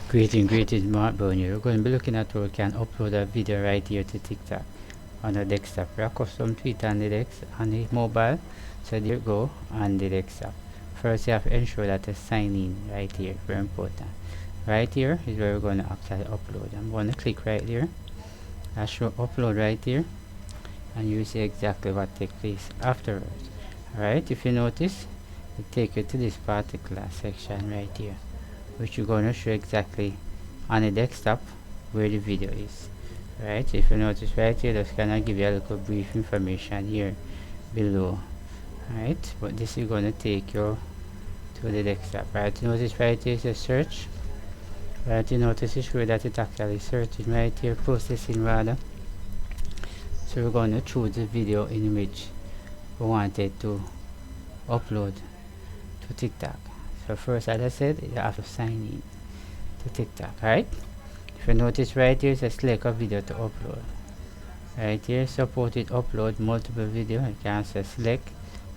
Greetings, Mark Brown here. We're going to be looking at how we can upload a video right here to TikTok on the desktop. We have custom tweet on the mobile. So there you go on the desktop. First you have to ensure that it's sign in right here, very important. Right here is where we're going to actually upload. I'm going to click right there. I show upload right here and you see exactly what takes place afterwards. Alright, if you notice, it takes you to this particular section right here, which you're going to show exactly on the desktop where the video is. Right, if you notice right here, just gonna give you a little brief information here below. Right, but this is going to take you to the desktop. Right, notice right here is a search. Right, you notice it's sure that it actually searching right here, processing rather. So we're going to choose the video in which we wanted to upload to TikTok. So first, as I said, you have to sign in to TikTok. Right, if you notice right here, it's select a video to upload. Right here, supported upload multiple video. You can say select.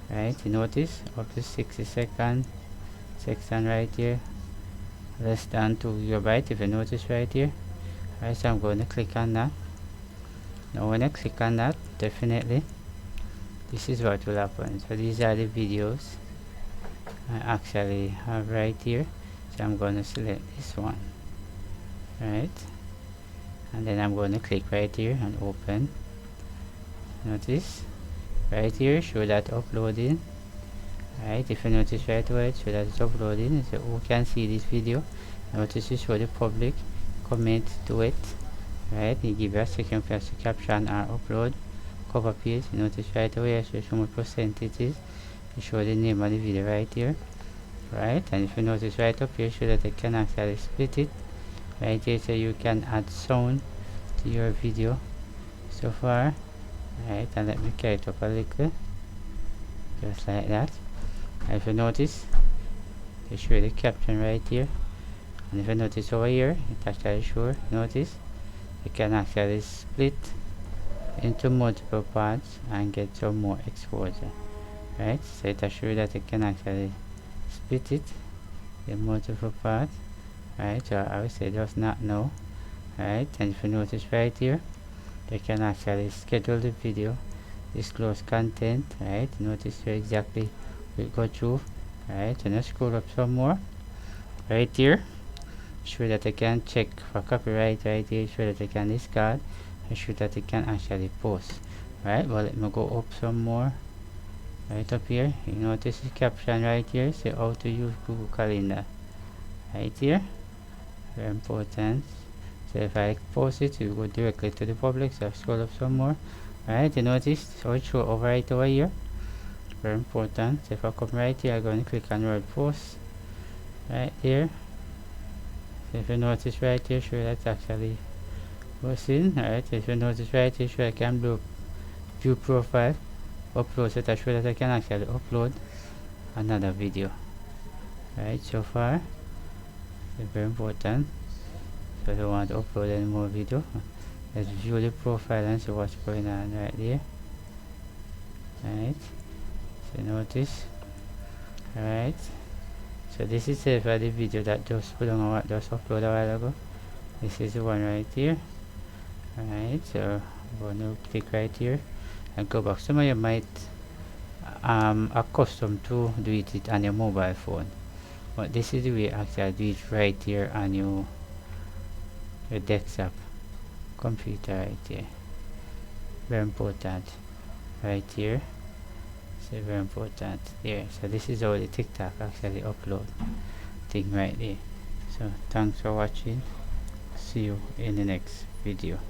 Right, you notice up to 60 seconds section right here, less than 2 GB. If you notice right here. Right, so I'm going to click on that. Now when I click on that, definitely this is what will happen. So these are the videos I actually have right here. So I'm going to select this one. Right, and then I'm going to click right here and open. Notice right here show that uploading. Right, if you notice right away, show that it's uploading. So who can see this video? Notice you show the public, comment to it. Right, you give you a second for us to caption or upload. Cover page, you notice right away I show what percentages. You show the name of the video right here. Right, and if you notice right up here, show that I can actually split it. Right here, so you can add sound to your video so far. Right, and let me carry it up a little, just like that. And if you notice, they show the caption right here. And if you notice over here, it actually shows, notice, you can actually split into multiple parts and get some more exposure. Right, so it assures that you can actually split it in multiple parts. Right, so I would say just not now. Right, and if you notice right here, you can actually schedule the video, disclose content. Right, notice where exactly we go through. Right, and let's scroll up some more. Right here, sure that I can check for copyright. Right here, sure that I can discard. And sure that I can actually post. Right, well, let me go up some more. Right up here, you notice the caption right here, say how to use Google Calendar. Right here, very important. So if I post it, you go directly to the public. So I scroll up some more. Right, you notice so it show over right over here, very important. So if I come right here, I'm going to click on word post right here. So if you notice right here, sure that's actually posting. Right, if you notice right here, sure I can view profile, upload, so that sure that I can actually upload another video. Right, so far it's very important. So I don't want to upload any more video. Let's view the profile and see what's going on right there. Right, so notice. Right, so this is for the video that just uploaded a while ago. This is the one right here. Right, so I'm going to click right here and go back. Some of you might accustomed to do it on your mobile phone, but this is the way actually do it right here on your desktop computer right here. Very important right here. So very important there. So this is how the TikTok actually upload thing right there. So thanks for watching. See you in the next video.